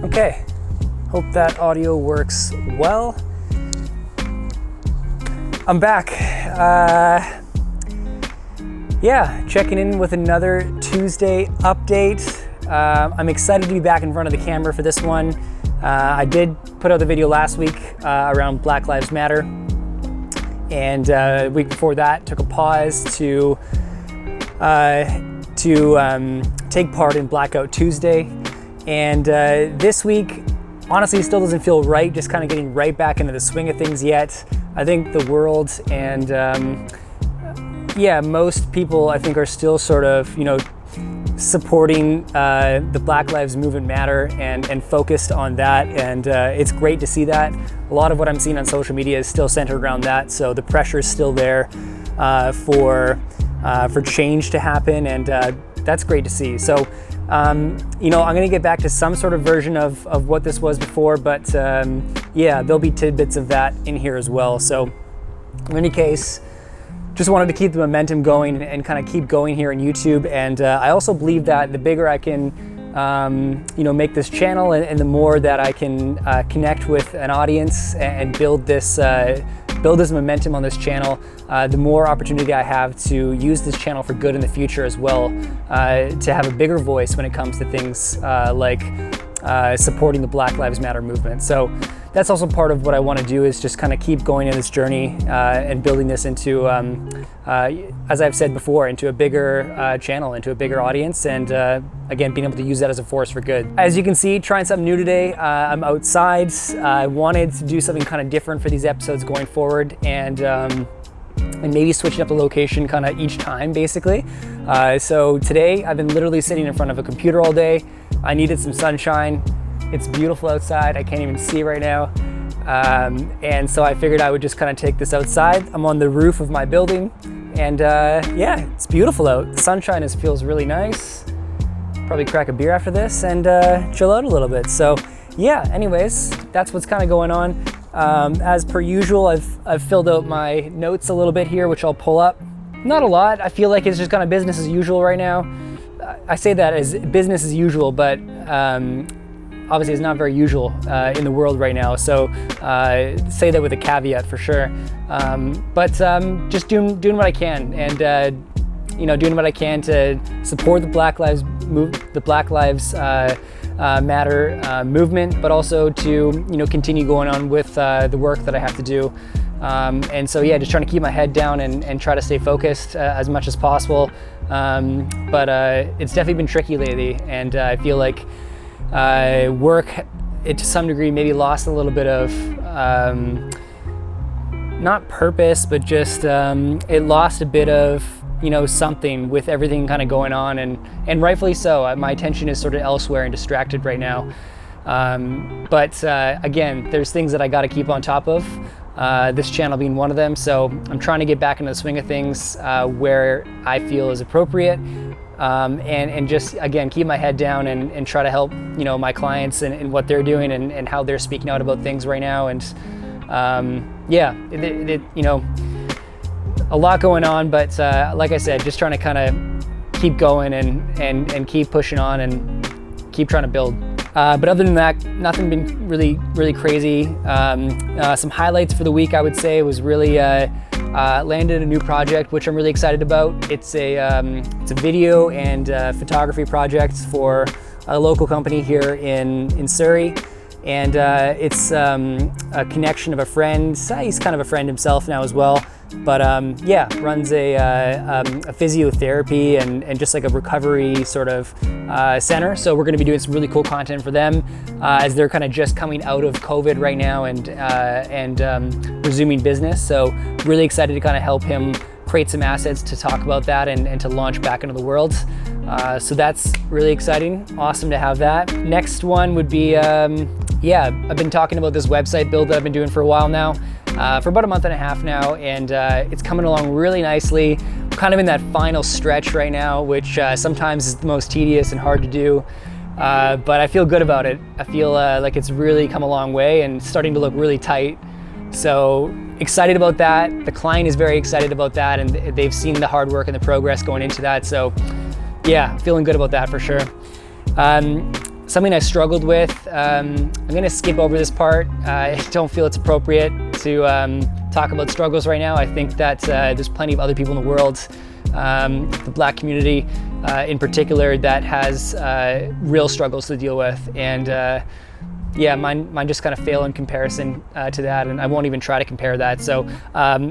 Okay, hope that audio works well. I'm back. Checking in with another Tuesday update. I'm excited to be back in front of the camera for this one. I did put out the video last week around Black Lives Matter, and the week before that took a pause to take part in Blackout Tuesday. And this week, honestly, still doesn't feel right, just kind of getting right back into the swing of things yet. I think the world and most people, I think, are still sort of, supporting the Black Lives Movement Matter and focused on that. And it's great to see that. A lot of what I'm seeing on social media is still centered around that. So the pressure is still there for change to happen. And that's great to see. So, I'm going to get back to some sort of version of what this was before, but there'll be tidbits of that in here as well. So in any case, just wanted to keep the momentum going and kind of keep going here on YouTube. And I also believe that the bigger I can, make this channel and the more that I can connect with an audience and build this momentum on this channel, the more opportunity I have to use this channel for good in the future as well, to have a bigger voice when it comes to things like supporting the Black Lives Matter movement. So that's also part of what I want to do, is just kind of keep going in this journey and building this into, as I've said before, into a bigger channel, into a bigger audience, and again, being able to use that as a force for good. As you can see, trying something new today. I'm outside. I wanted to do something kind of different for these episodes going forward, and maybe switching up the location kind of each time, basically. So today, I've been literally sitting in front of a computer all day. I needed some sunshine. It's beautiful outside. I can't even see right now. And so I figured I would just kind of take this outside. I'm on the roof of my building, and it's beautiful out. The sunshine feels really nice. Probably crack a beer after this and chill out a little bit. So anyways, that's what's kind of going on. As per usual, I've filled out my notes a little bit here, which I'll pull up. Not a lot. I feel like it's just kind of business as usual right now. I say that as business as usual, but obviously it's not very usual in the world right now. So say that with a caveat for sure. But just doing what I can, and doing what I can to support the Black Lives Matter movement, but also to continue going on with the work that I have to do. And so just trying to keep my head down and try to stay focused as much as possible. But it's definitely been tricky lately, and I feel like work, it to some degree maybe lost a little bit of not purpose, but just it lost a bit of something with everything kind of going on, and rightfully so. My attention is sort of elsewhere and distracted right now. But again, there's things that I got to keep on top of, this channel being one of them. So I'm trying to get back into the swing of things where I feel is appropriate, and just, again, keep my head down and try to help my clients and what they're doing and how they're speaking out about things right now. And a lot going on, but like I said, just trying to kind of keep going and keep pushing on and keep trying to build. But other than that, nothing been really crazy. Some highlights for the week, I would say, was really landed a new project, which I'm really excited about. It's a video and photography project for a local company here in Surrey. And it's a connection of a friend. He's kind of a friend himself now as well, but runs a physiotherapy and just like a recovery sort of center. So we're going to be doing some really cool content for them as they're kind of just coming out of COVID right now and resuming business. So really excited to kind of help him create some assets to talk about that and to launch back into the world. So that's really exciting. Awesome to have that. Next one would be, I've been talking about this website build that I've been doing for a while now, for about a month and a half now, and it's coming along really nicely. I'm kind of in that final stretch right now, which sometimes is the most tedious and hard to do, but I feel good about it. I feel like it's really come a long way and starting to look really tight. So excited about that. The client is very excited about that, and they've seen the hard work and the progress going into that. So yeah, feeling good about that for sure. Something I struggled with, I'm gonna skip over this part. I don't feel it's appropriate to talk about struggles right now. I think that there's plenty of other people in the world, the Black community in particular, that has real struggles to deal with. And yeah, mine just kind of fail in comparison to that, and I won't even try to compare that. So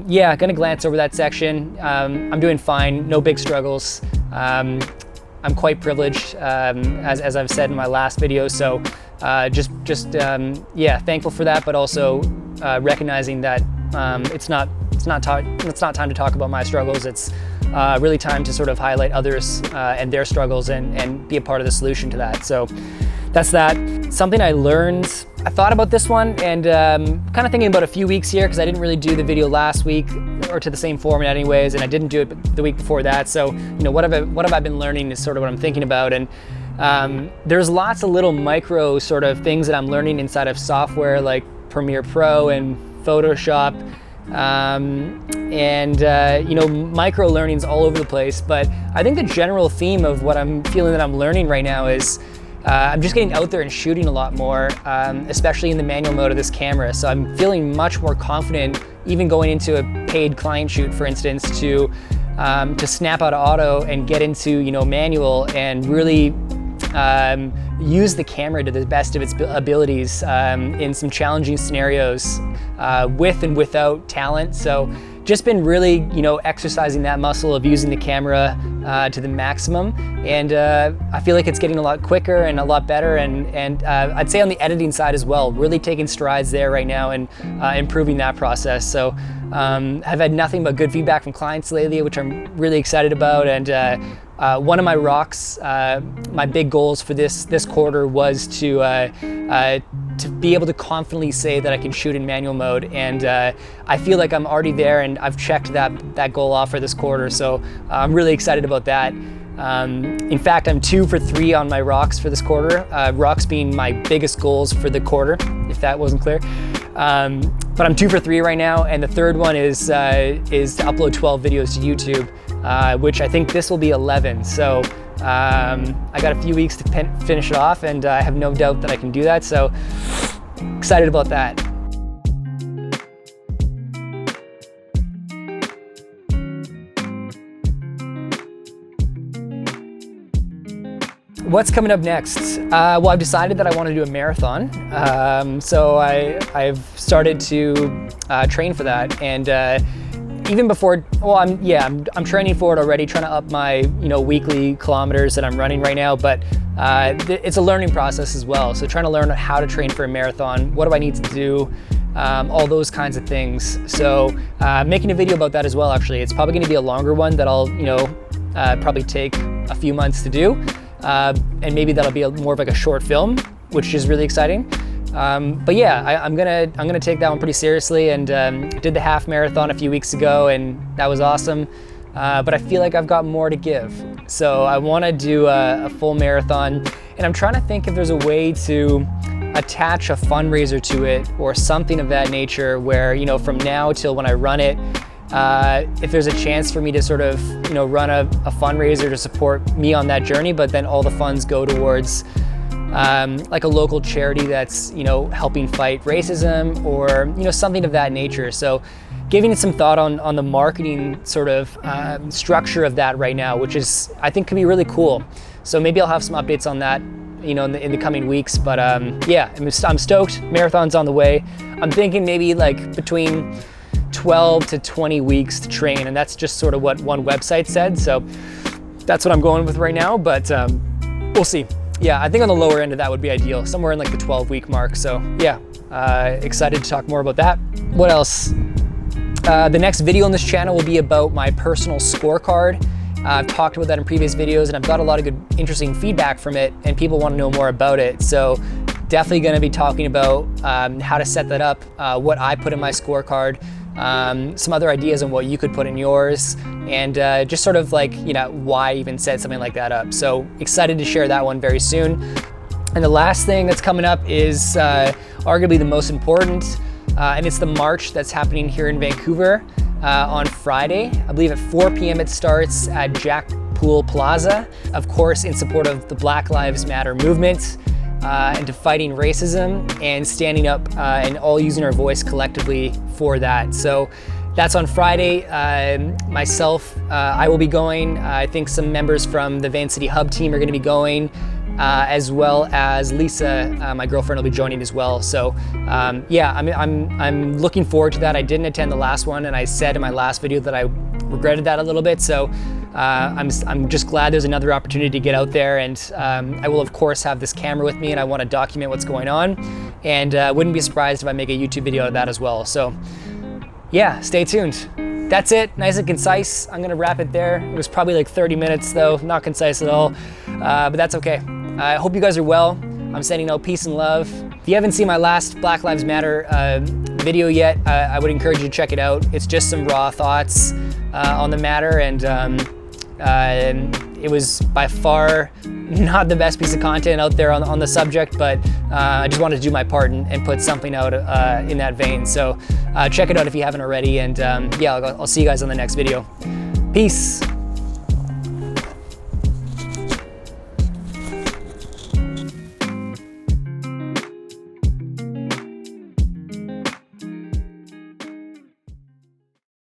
yeah, gonna glance over that section. I'm doing fine, no big struggles. I'm quite privileged, as I've said in my last video. So yeah, thankful for that, but also recognizing that it's not time to talk about my struggles. It's really time to sort of highlight others and their struggles and be a part of the solution to that. So that's that. Something I learned, I thought about this one, and kind of thinking about a few weeks here, because I didn't really do the video last week, or to the same format anyways, and I didn't do it the week before that. So, you know, what have I been learning is sort of what I'm thinking about. And there's lots of little micro sort of things that I'm learning inside of software like Premiere Pro and Photoshop, you know, micro learnings all over the place. But I think the general theme of what I'm feeling that I'm learning right now is I'm just getting out there and shooting a lot more, especially in the manual mode of this camera. So I'm feeling much more confident, even going into a paid client shoot, for instance, to snap out of auto and get into, you know, manual and really use the camera to the best of its abilities in some challenging scenarios with and without talent. So just been really, you know, exercising that muscle of using the camera to the maximum, and I feel like it's getting a lot quicker and a lot better, and I'd say on the editing side as well, really taking strides there right now and improving that process. So I've had nothing but good feedback from clients lately, which I'm really excited about. And one of my rocks, my big goals for this quarter was to be able to confidently say that I can shoot in manual mode, and I feel like I'm already there, and I've checked that goal off for this quarter. So I'm really excited about that. In fact, I'm 2 for 3 on my rocks for this quarter. Rocks being my biggest goals for the quarter, if that wasn't clear. But I'm 2 for 3 right now, and the third one is to upload 12 videos to YouTube, which I think this will be 11. So I got a few weeks to finish it off, and I have no doubt that I can do that. So excited about that. What's coming up next? Well, I've decided that I want to do a marathon. So I've started to train for that, and even before, well, I'm training for it already, trying to up my, you know, weekly kilometers that I'm running right now. But it's a learning process as well. So trying to learn how to train for a marathon, what do I need to do, all those kinds of things. So making a video about that as well. Actually, it's probably going to be a longer one that I'll, you know, probably take a few months to do. And maybe that'll be more of like a short film, which is really exciting. But yeah, I'm gonna take that one pretty seriously, and did the half marathon a few weeks ago, and that was awesome. But I feel like I've got more to give, so I want to do a full marathon, and I'm trying to think if there's a way to attach a fundraiser to it or something of that nature, where, you know, from now till when I run it, if there's a chance for me to sort of, you know, run a fundraiser to support me on that journey, but then all the funds go towards like a local charity that's, you know, helping fight racism, or, you know, something of that nature. So giving it some thought on the marketing sort of structure of that right now, which is, I think, could be really cool. So maybe I'll have some updates on that, you know, in the coming weeks. But yeah, I'm stoked. Marathon's on the way. I'm thinking maybe like between 12 to 20 weeks to train, and that's just sort of what one website said. So that's what I'm going with right now, but we'll see. Yeah, I think on the lower end of that would be ideal, somewhere in like the 12-week mark. So yeah, excited to talk more about that. What else? The next video on this channel will be about my personal scorecard. I've talked about that in previous videos, and I've got a lot of good, interesting feedback from it, and people want to know more about it. So definitely going to be talking about how to set that up, what I put in my scorecard, some other ideas on what you could put in yours, and just sort of like, you know, why I even set something like that up. So excited to share that one very soon. And the last thing that's coming up is arguably the most important. and it's the march that's happening here in Vancouver on Friday. I believe at 4 p.m. it starts at Jack Pool Plaza, of course in support of the Black Lives Matter movement and to fighting racism and standing up and all using our voice collectively for that. So that's on Friday. Myself, I will be going. I think some members from the Van City Hub team are going to be going, as well as Lisa, my girlfriend, will be joining as well. So yeah, I'm looking forward to that. I didn't attend the last one, and I said in my last video that I regretted that a little bit. So I'm just glad there's another opportunity to get out there, and I will of course have this camera with me, and I want to document what's going on, and wouldn't be surprised if I make a YouTube video of that as well. So yeah, stay tuned. That's it, nice and concise. I'm gonna wrap it there. It was probably like 30 minutes though, not concise at all, but that's okay. I hope you guys are well. I'm sending out peace and love. If you haven't seen my last Black Lives Matter video yet, I would encourage you to check it out. It's just some raw thoughts on the matter, and it was by far not the best piece of content out there on the subject, but I just wanted to do my part and put something out in that vein. So check it out if you haven't already, and yeah, I'll see you guys on the next video. Peace.